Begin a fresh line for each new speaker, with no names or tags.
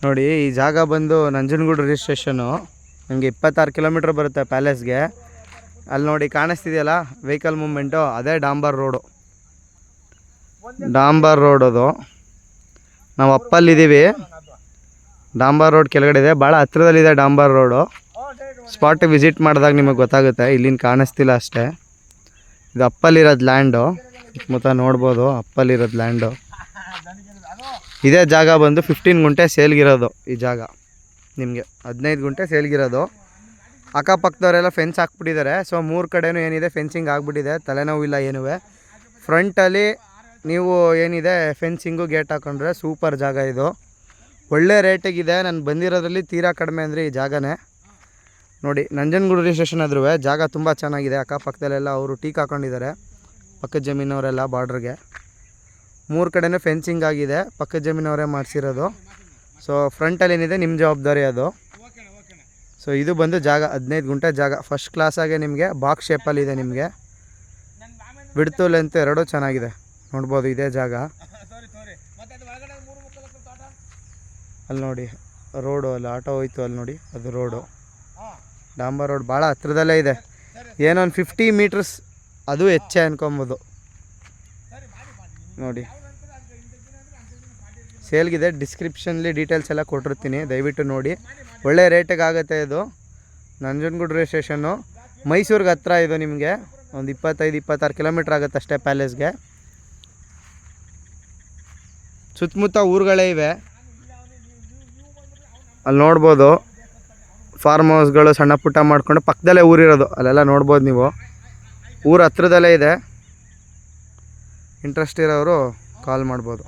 ನೋಡಿ ಈ ಜಾಗ ಬಂದು ನಂಜನಗೂಡು ರಿಜಿಸ್ಟ್ರೇಷನ್ನು. ನಿಮಗೆ 26 ಕಿಲೋಮೀಟ್ರ್ ಬರುತ್ತೆ ಪ್ಯಾಲೇಸ್ಗೆ. ಅಲ್ಲಿ ನೋಡಿ ಕಾಣಿಸ್ತಿದೆಯಲ್ಲ ವೆಹಿಕಲ್ ಮೂವ್ಮೆಂಟು, ಅದೇ ಡಾಂಬರ್ ರೋಡು. ಡಾಂಬರ್ ರೋಡ್ ಅದು. ನಾವು ಅಪ್ಪಲ್ಲಿದ್ದೀವಿ. ಡಾಂಬರ್ ರೋಡ್ ಕೆಳಗಡೆ ಇದೆ, ಭಾಳ ಹತ್ರದಲ್ಲಿದೆ ಡಾಂಬರ್ ರೋಡು. ಸ್ಪಾಟ್ ವಿಸಿಟ್ ಮಾಡಿದಾಗ ನಿಮಗೆ ಗೊತ್ತಾಗುತ್ತೆ. ಇಲ್ಲಿನ ಕಾಣಿಸ್ತಿಲ್ಲ ಅಷ್ಟೇ. ಇದು ಅಪ್ಪಲ್ಲಿರೋದು ಲ್ಯಾಂಡು, ಸುತ್ತಮುತ್ತ ನೋಡ್ಬೋದು. ಅಪ್ಪಲ್ಲಿರೋದು ಲ್ಯಾಂಡು. ಇದೇ ಜಾಗ ಬಂದು 15 ಗುಂಟೆ ಸೇಲ್ಗಿರೋದು. ಈ ಜಾಗ ನಿಮಗೆ 15 ಗುಂಟೆ ಸೇಲ್ಗಿರೋದು. ಅಕ್ಕಪಕ್ಕದವರೆಲ್ಲ ಫೆನ್ಸ್ ಹಾಕ್ಬಿಟ್ಟಿದ್ದಾರೆ. ಸೊ 3 ಕಡೆನೂ ಏನಿದೆ ಫೆನ್ಸಿಂಗ್ ಆಗಿಬಿಟ್ಟಿದೆ. ತಲೆನೋವಿಲ್ಲ ಏನೂ. ಫ್ರಂಟಲ್ಲಿ ನೀವು ಏನಿದೆ ಫೆನ್ಸಿಂಗು ಗೇಟ್ ಹಾಕೊಂಡ್ರೆ ಸೂಪರ್ ಜಾಗ ಇದು. ಒಳ್ಳೆ ರೇಟಿಗಿದೆ. ನಾನು ಬಂದಿರೋದ್ರಲ್ಲಿ ತೀರಾ ಕಡಿಮೆ ಅಂದರೆ ಈ ಜಾಗನೇ. ನೋಡಿ ನಂಜನಗೂಡು ರಿಜಿಸ್ಟ್ರೇಷನ್ ಆದ್ರೂ ಜಾಗ ತುಂಬ ಚೆನ್ನಾಗಿದೆ. ಅಕ್ಕಪಕ್ಕದಲ್ಲೆಲ್ಲ ಅವರು ಟೀಕ್ ಹಾಕೊಂಡಿದ್ದಾರೆ, ಪಕ್ಕದ ಜಮೀನವರೆಲ್ಲ ಬಾರ್ಡ್ರಿಗೆ. 3 ಕಡೆನೂ ಫೆನ್ಸಿಂಗ್ ಆಗಿದೆ, ಪಕ್ಕದ ಜಮೀನವರೇ ಮಾಡಿಸಿರೋದು. ಸೊ ಫ್ರಂಟಲ್ಲಿ ಏನಿದೆ ನಿಮ್ಮ ಜವಾಬ್ದಾರಿ ಅದು. ಸೊ ಇದು ಬಂದು ಜಾಗ 15 ಗುಂಟೆ ಜಾಗ. ಫಸ್ಟ್ ಕ್ಲಾಸಾಗೆ ನಿಮಗೆ ಬಾಕ್ಸ್ ಶೇಪಲ್ಲಿದೆ. ನಿಮಗೆ ಬಿಡ್ತು ಲೆಂತ್ ಎರಡೂ ಚೆನ್ನಾಗಿದೆ. ನೋಡ್ಬೋದು ಇದೇ ಜಾಗ. ಅಲ್ಲಿ ನೋಡಿ ರೋಡು, ಅಲ್ಲಿ ಆಟೋ ಹೋಯ್ತು ಅಲ್ಲಿ ನೋಡಿ, ಅದು ರೋಡು. ಡಾಂಬರ್ ರೋಡ್ ಭಾಳ ಹತ್ರದಲ್ಲೇ ಇದೆ. ಏನೊಂದು 50 ಮೀಟರ್ಸ್ ಅದು ಹೆಚ್ಚೆ ಅನ್ಕೊಬೋದು. ನೋಡಿ ಸೇಲ್ಗಿದೆ. ಡಿಸ್ಕ್ರಿಪ್ಷನ್ಲಿ ಡೀಟೇಲ್ಸ್ ಎಲ್ಲ ಕೊಟ್ಟಿರ್ತೀನಿ, ದಯವಿಟ್ಟು ನೋಡಿ. ಒಳ್ಳೆ ರೇಟಿಗೆ ಆಗುತ್ತೆ ಇದು. ನಂಜನಗೂಡು ರಿಜಿಸ್ಟ್ರೇಷನ್ನು ಮೈಸೂರಿಗೆ ಹತ್ರ ಇದು. ನಿಮಗೆ ಒಂದು 25-26 ಕಿಲೋಮೀಟ್ರ್ ಆಗುತ್ತೆ ಅಷ್ಟೇ ಪ್ಯಾಲೇಸ್ಗೆ. ಸುತ್ತಮುತ್ತ ಊರುಗಳೇ ಇವೆ. ಅಲ್ಲಿ ನೋಡ್ಬೋದು ಫಾರ್ಮ್ ಹೌಸ್ಗಳು ಸಣ್ಣ ಪುಟ್ಟ ಮಾಡ್ಕೊಂಡು ಪಕ್ಕದಲ್ಲೇ ಊರಿರೋದು. ಅಲ್ಲೆಲ್ಲ ನೋಡ್ಬೋದು ನೀವು. ಊರು ಹತ್ರದಲ್ಲೇ ಇದೆ. ಇಂಟ್ರೆಸ್ಟ್ ಇರೋರು ಕಾಲ್ ಮಾಡ್ಬೋದು.